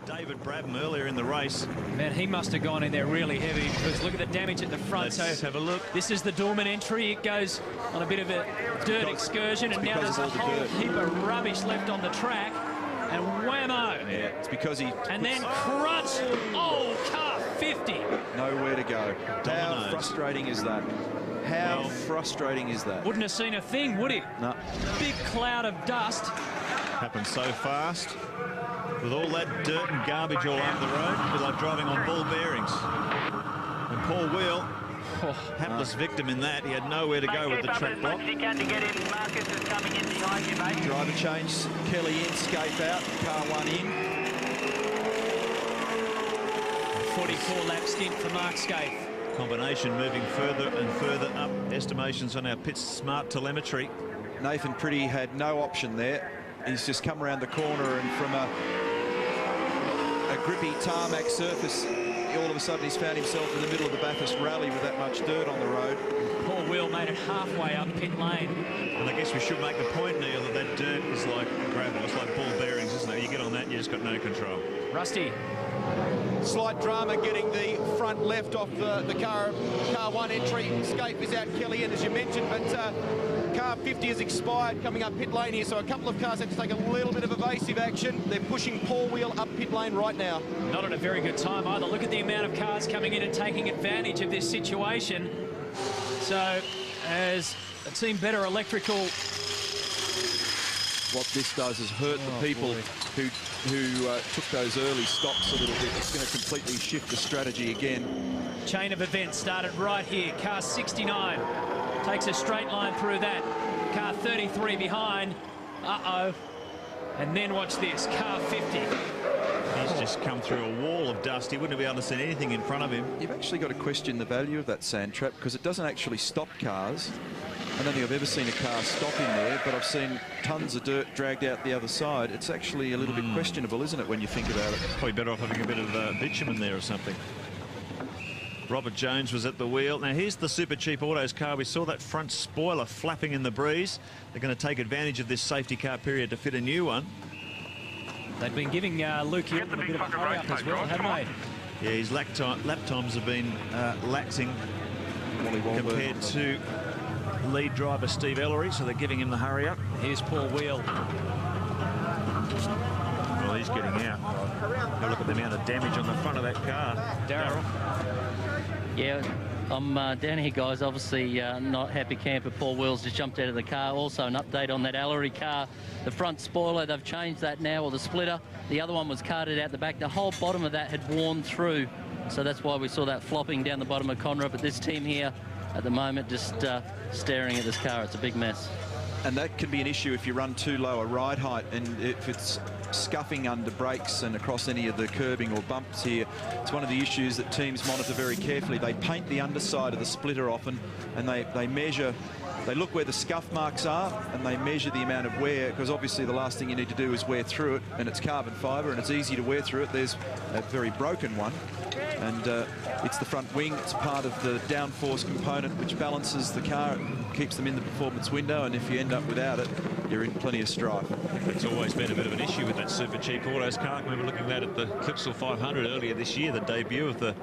David Brabham earlier in the race. Man, he must have gone in there really heavy because look at the damage at the front. Let's have a look. This is the Dorman entry. It goes on a bit of a dirt excursion, and now there's a whole heap of rubbish left on the track. And whammo! Yeah, it's because he... And then crunch! Oh, car 50! Nowhere to go. How frustrating is that? How frustrating is that? Wouldn't have seen a thing, would he? No. Big cloud of dust. Happened so fast. With all that dirt and garbage all over the road, it'd be like driving on ball bearings. And Paul Wheel, hapless victim in that. He had nowhere to go with the track block. Driver change, Kelly in, Scape out, car 1 in. 44-lap stint for Mark Scape. Combination moving further and further up. Estimations on our pit smart telemetry. Nathan Pretty had no option there. He's just come around the corner, and from a grippy tarmac surface, all of a sudden he's found himself in the middle of the Bathurst rally with that much dirt on the road. Paul Wheel made it halfway up pit lane. And I guess we should make the point, Neil, that dirt is like gravel. It's like ball bearings, isn't it? You get on that, you just got no control. Rusty. Slight drama getting the front left off the car 1 entry. Escape is out, Kelly in, as you mentioned, but car 50 has expired coming up pit lane here, so a couple of cars have to take a little bit of evasive action. They're pushing Paul Wheel up pit lane right now. Not at a very good time either. Look at the amount of cars coming in and taking advantage of this situation. So, as a team better electrical... What this does is hurt the people who took those early stops a little bit. It's going to completely shift the strategy again. Chain of events started right here. Car 69 takes a straight line through that. Car 33 behind. Uh-oh. And then watch this. Car 50. He's just come through a wall of dust. He wouldn't be able to see anything in front of him. You've actually got to question the value of that sand trap because it doesn't actually stop cars. I don't think I've ever seen a car stop in there, but I've seen tons of dirt dragged out the other side. It's actually a little bit questionable, isn't it, when you think about it? Probably better off having a bit of bitumen there or something. Robert Jones was at the wheel. Now, here's the Super Cheap Autos car. We saw that front spoiler flapping in the breeze. They're going to take advantage of this safety car period to fit a new one. They've been giving Luke Hilton a bit of a hurry up as well, haven't they? Yeah, his lap times have been laxing compared to lead driver Steve Ellery, so they're giving him the hurry up. Here's Paul Wheel. Well, he's getting out. Now look at the amount of damage on the front of that car. Darryl. Yeah, I'm down here, guys. Obviously not happy camper. Paul Wheel's just jumped out of the car. Also an update on that Ellery car. The front spoiler, they've changed that now, or the splitter. The other one was carted out the back. The whole bottom of that had worn through. So that's why we saw that flopping down the bottom of Conroe. But this team here, at the moment, just staring at this car. It's a big mess. And that can be an issue if you run too low a ride height, and if it's scuffing under brakes and across any of the curbing or bumps here. It's one of the issues that teams monitor very carefully. They paint the underside of the splitter often, and they measure. They look where the scuff marks are, and they measure the amount of wear, because obviously the last thing you need to do is wear through it, and it's carbon fibre, and it's easy to wear through it. There's a very broken one, and it's the front wing. It's part of the downforce component which balances the car, keeps them in the performance window, and if you end up without it, you're in plenty of strife. It's always been a bit of an issue with that Super Cheap Autos car. I remember looking at the Clipsal 500 earlier this year, the debut of the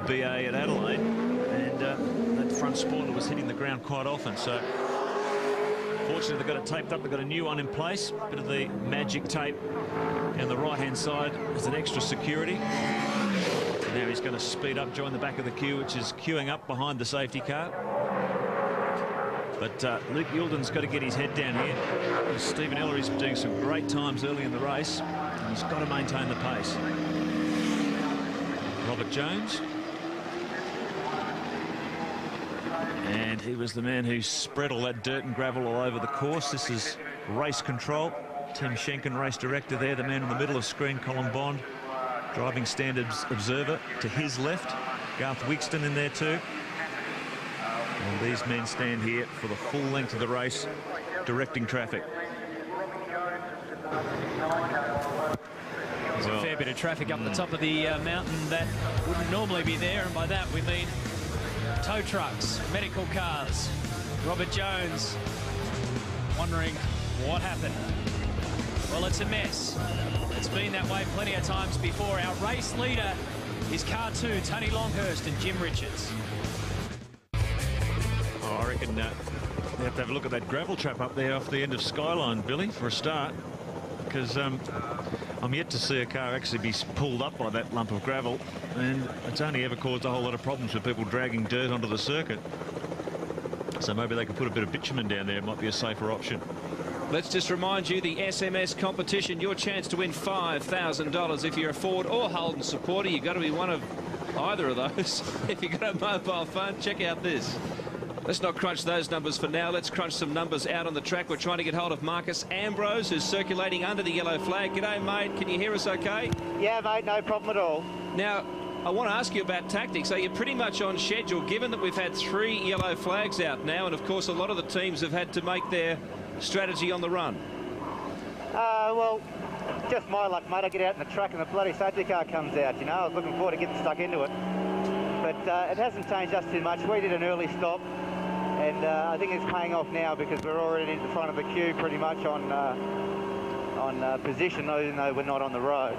BA at Adelaide, and that front spoiler was hitting the ground quite often. So fortunately they've got it taped up. They've got a new one in place. Bit of the magic tape on the right-hand side as an extra security. Now he's going to speed up, join the back of the queue, which is queuing up behind the safety car. But Luke Yilden's got to get his head down here. Stephen Ellery's doing some great times early in the race, and he's got to maintain the pace. Robert Jones. And he was the man who spread all that dirt and gravel all over the course. This is race control. Tim Schenken, race director there, the man in the middle of screen, Colin Bond. Driving standards observer to his left. Garth Wigston in there too. And these men stand here for the full length of the race, directing traffic. There's a fair bit of traffic up the top of the mountain that wouldn't normally be there, and by that we mean tow trucks, medical cars. Robert Jones wondering what happened. Well, it's a mess. It's been that way plenty of times before. Our race leader is car 2, Tony Longhurst and Jim Richards. Oh, I reckon you have to have a look at that gravel trap up there off the end of Skyline, Billy, for a start, because I'm yet to see a car actually be pulled up by that lump of gravel, and it's only ever caused a whole lot of problems with people dragging dirt onto the circuit. So maybe they could put a bit of bitumen down there. It might be a safer option. Let's just remind you, the SMS competition, your chance to win $5,000 if you're a Ford or Holden supporter. You've got to be one of either of those. If you've got a mobile phone, check out this. Let's not crunch those numbers for now. Let's crunch some numbers out on the track. We're trying to get hold of Marcus Ambrose, who's circulating under the yellow flag. G'day, mate. Can you hear us okay? Yeah, mate, no problem at all. Now, I want to ask you about tactics. Are you pretty much on schedule, given that we've had 3 yellow flags out now, and of course a lot of the teams have had to make their strategy on the run? Well, just my luck, mate. I get out in the truck and the bloody safety car comes out, you know. I was looking forward to getting stuck into it. But it hasn't changed us too much. We did an early stop, and I think it's paying off now because we're already in the front of the queue pretty much on position, even though we're not on the road.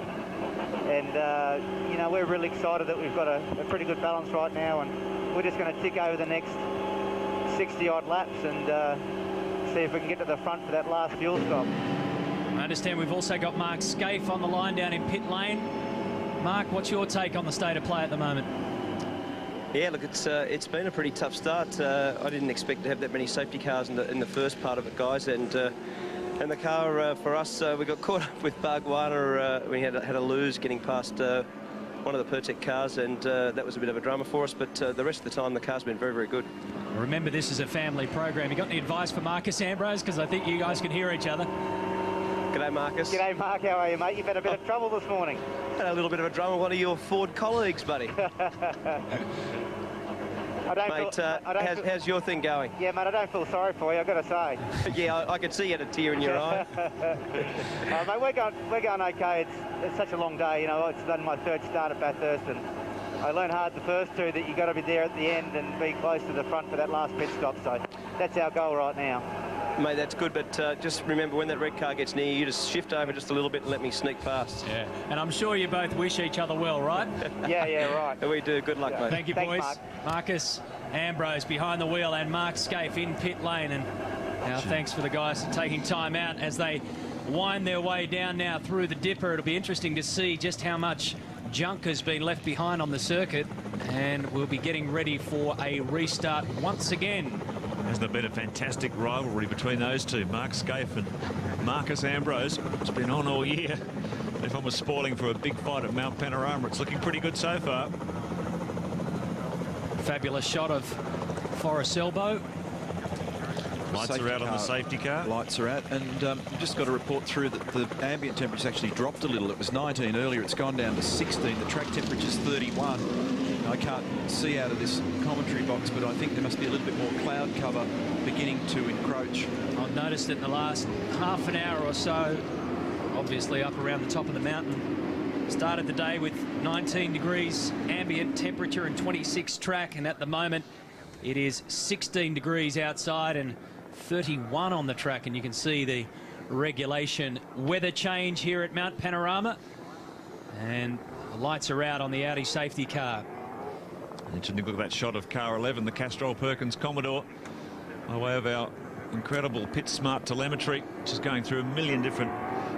And, you know, we're really excited that we've got a pretty good balance right now, and we're just going to tick over the next 60-odd laps and see if we can get to the front for that last fuel stop. I understand we've also got Mark Scaife on the line down in pit lane. Mark, what's your take on the state of play at the moment? Yeah, look, it's been a pretty tough start. I didn't expect to have that many safety cars in the first part of it, guys, and the car for us, we got caught up with Bargwana. We had a lose getting past one of the Pertec cars, and that was a bit of a drama for us, but the rest of the time the car's been very, very good. Remember, this is a family program. You got any advice for Marcus Ambrose? Because I think you guys can hear each other. G'day, Marcus. G'day, Mark. How are you, mate? You've had a bit of trouble this morning. Had a little bit of a drama with one of your Ford colleagues, buddy. How's your thing going? Yeah, mate, I don't feel sorry for you, I've got to say. Yeah, I could see you had a tear in your eye. Mate, we're going okay. It's such a long day, you know. It's done my 3rd start at Bathurst, and I learned hard the first 2 that you've got to be there at the end and be close to the front for that last pit stop. So that's our goal right now. Mate, that's good, but just remember, when that red car gets near you, just shift over just a little bit and let me sneak past. Yeah, and I'm sure you both wish each other well, right? Yeah, right. We do. Good luck, mate. Thank you, Thanks, boys. Mark. Marcus Ambrose behind the wheel and Mark Scaife in pit lane. And now thanks for the guys for taking time out as they wind their way down now through the dipper. It'll be interesting to see just how much junk has been left behind on the circuit, and we'll be getting ready for a restart once again. Hasn't there been a fantastic rivalry between those two, Mark Scaife and Marcus Ambrose? It's been on all year. If I was spoiling for a big fight at Mount Panorama, it's looking pretty good so far. Fabulous shot of Forrest Elbow. Lights are out on the safety car. Lights are out, and you've just got to report through that the ambient temperature's actually dropped a little. It was 19 earlier, it's gone down to 16. The track temperature's 31. I can't see out of this commentary box, but I think there must be a little bit more cloud cover beginning to encroach. I've noticed that in the last half an hour or so, obviously up around the top of the mountain, started the day with 19 degrees ambient temperature and 26 track, and at the moment it is 16 degrees outside and 31 on the track, and you can see the regulation weather change here at Mount Panorama, and the lights are out on the Audi safety car. Interesting to look at that shot of car 11, the Castrol Perkins Commodore, by way of our incredible pit smart telemetry, which is going through a million different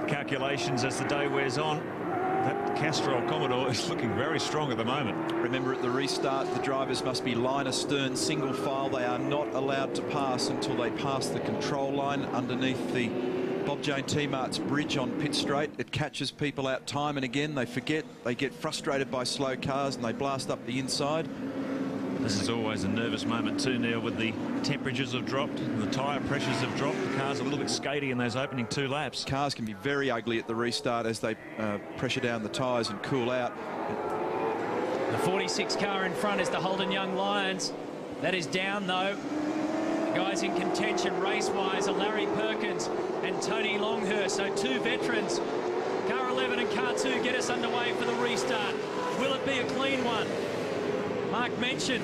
calculations as the day wears on. That Castrol Commodore is looking very strong at the moment. Remember, at the restart, the drivers must be line astern, single file. They are not allowed to pass until they pass the control line underneath the Bob Jane T-Marts bridge on pit straight. It catches people out time and again. They forget, they get frustrated by slow cars, and they blast up the inside. This is always a nervous moment too, Neil, with the temperatures have dropped and the tyre pressures have dropped. The car's a little bit skatey in those opening 2 laps. Cars can be very ugly at the restart as they pressure down the tyres and cool out. The 46 car in front is the Holden Young Lions. That is down, though. The guys in contention race-wise are Larry Perkins and Tony Longhurst. So 2 veterans. Car 11 and car 2 get us underway for the restart. Will it be a clean one? Mark mentioned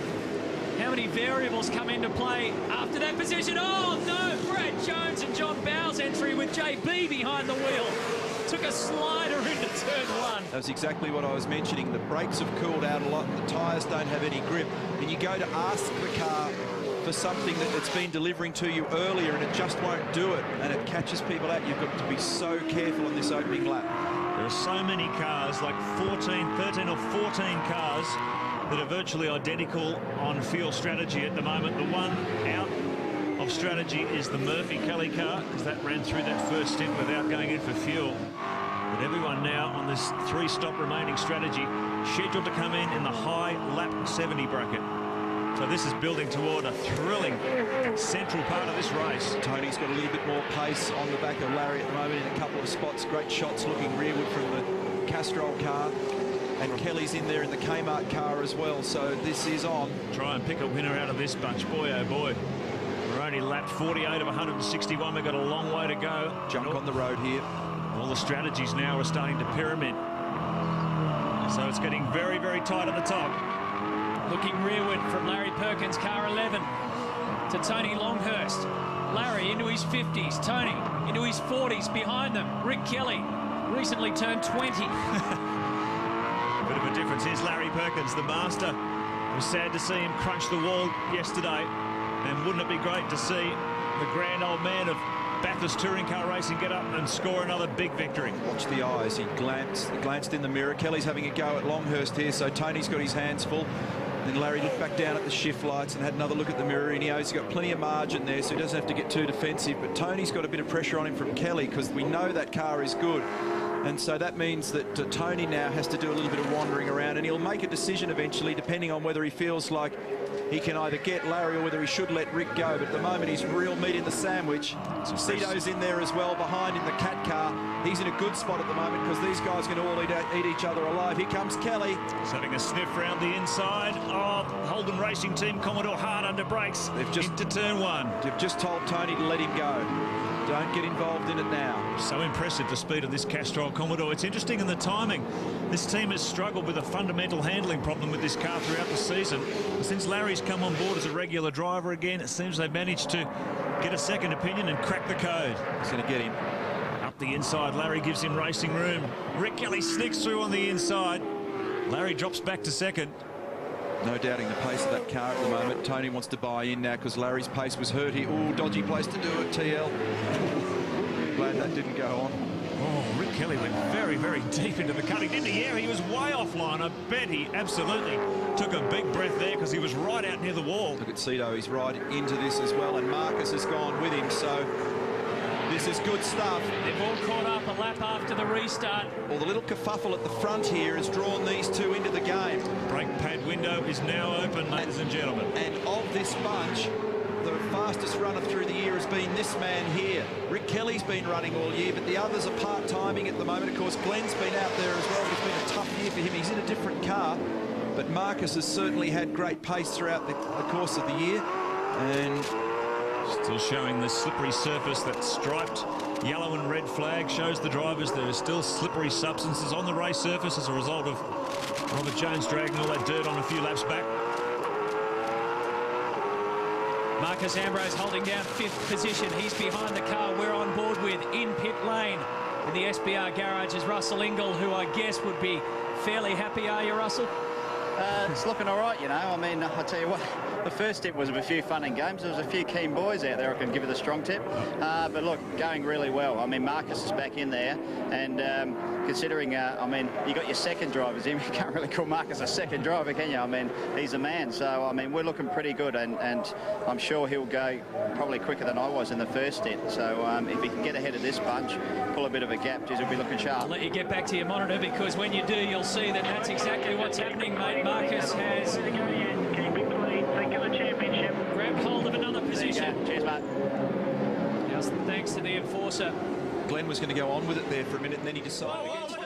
how many variables come into play after that position. Oh, no, Brad Jones and John Bowes' entry with JB behind the wheel. Took a slider into turn 1. That was exactly what I was mentioning. The brakes have cooled out a lot and the tyres don't have any grip. And you go to ask the car for something that it's been delivering to you earlier and it just won't do it, and it catches people out. You've got to be so careful on this opening lap. There are so many cars, like 13 or 14 cars that are virtually identical on fuel strategy at the moment. The one out of strategy is the Murphy-Kelly car, because that ran through that first stint without going in for fuel. But everyone now on this 3-stop remaining strategy scheduled to come in the high lap 70 bracket. So this is building toward a thrilling central part of this race. Tony's got a little bit more pace on the back of Larry at the moment in a couple of spots. Great shots looking rearward from the Castrol car. And Kelly's in there in the Kmart car as well, so this is on. Try and pick a winner out of this bunch. Boy, oh boy. We're only lapped 48 of 161. We've got a long way to go. Junk on the road here. All the strategies now are starting to pyramid. So it's getting very, very tight at the top. Looking rearward from Larry Perkins, car 11, to Tony Longhurst. Larry into his 50s, Tony into his 40s behind them. Rick Kelly recently turned 20. Bit of a difference. Here's Larry Perkins, the master. It was sad to see him crunch the wall yesterday. And wouldn't it be great to see the grand old man of Bathurst touring car racing get up and score another big victory? Watch the eyes. He glanced in the mirror. Kelly's having a go at Longhurst here, so Tony's got his hands full. Then Larry looked back down at the shift lights and had another look at the mirror, and he knows he's got plenty of margin there, so he doesn't have to get too defensive. But Tony's got a bit of pressure on him from Kelly, because we know that car is good. And so that means that Tony now has to do a little bit of wandering around, and he'll make a decision eventually, depending on whether he feels like he can either get Larry or whether he should let Rick go. But at the moment, he's real meat in the sandwich. Cito's in there as well behind in the Cat car. He's in a good spot at the moment, because these guys are going to all eat each other alive. Here comes Kelly. He's having a sniff round the inside. Oh, Holden Racing Team Commodore hard under brakes. They've just into turn 1. They've just told Tony to let him go. Don't get involved in it now. So impressive, the speed of this Castrol Commodore. It's interesting in the timing. This team has struggled with a fundamental handling problem with this car throughout the season. Since Larry's come on board as a regular driver again, it seems they've managed to get a second opinion and crack the code. He's going to get him. Up the inside, Larry gives him racing room. Rick Kelly sneaks through on the inside. Larry drops back to second. No doubting the pace of that car at the moment. Tony wants to buy in now because Larry's pace was hurt here. Ooh, dodgy place to do it, TL. Glad that didn't go on. Oh, Rick Kelly went very, very deep into the cutting, didn't he? Yeah, he was way offline. I bet he absolutely took a big breath there, because he was right out near the wall. Look at Cito, he's right into this as well, and Marcus has gone with him, so this is good stuff. They've all caught up a lap after the restart. Well, the little kerfuffle at the front here has drawn these two into the game. Brake pad window is now open, ladies and gentlemen. And of this bunch, the fastest runner through the year has been this man here. Rick Kelly's been running all year, but the others are part-timing at the moment. Of course, Glenn's been out there as well. It's been a tough year for him. He's in a different car, but Marcus has certainly had great pace throughout the course of the year. And still showing the slippery surface. That striped yellow and red flag shows the drivers there are still slippery substances on the race surface as a result of Robert Jones dragging all that dirt on a few laps back. Marcus Ambrose holding down 5th position. He's behind the car we're on board with in pit lane. In the SBR garage is Russell Ingall, who I guess would be fairly happy. Are you, Russell? It's looking all right, you know. I mean, I'll tell you what, the first tip was a few fun and games. There was a few keen boys out there I can give you the strong tip. But look, going really well. I mean, Marcus is back in there, and considering, I mean, you got your second drivers in. You can't really call Marcus a second driver, can you? I mean, he's a man. So, I mean, we're looking pretty good, and I'm sure he'll go probably quicker than I was in the first stint. So, if he can get ahead of this bunch, pull a bit of a gap, geez, he'll be looking sharp. I'll let you get back to your monitor, because when you do, you'll see that that's exactly what's happening, mate. Marcus has grabbed hold of another position. Cheers, mate. Thanks to the enforcer. Glenn was going to go on with it there for a minute, and then he decided against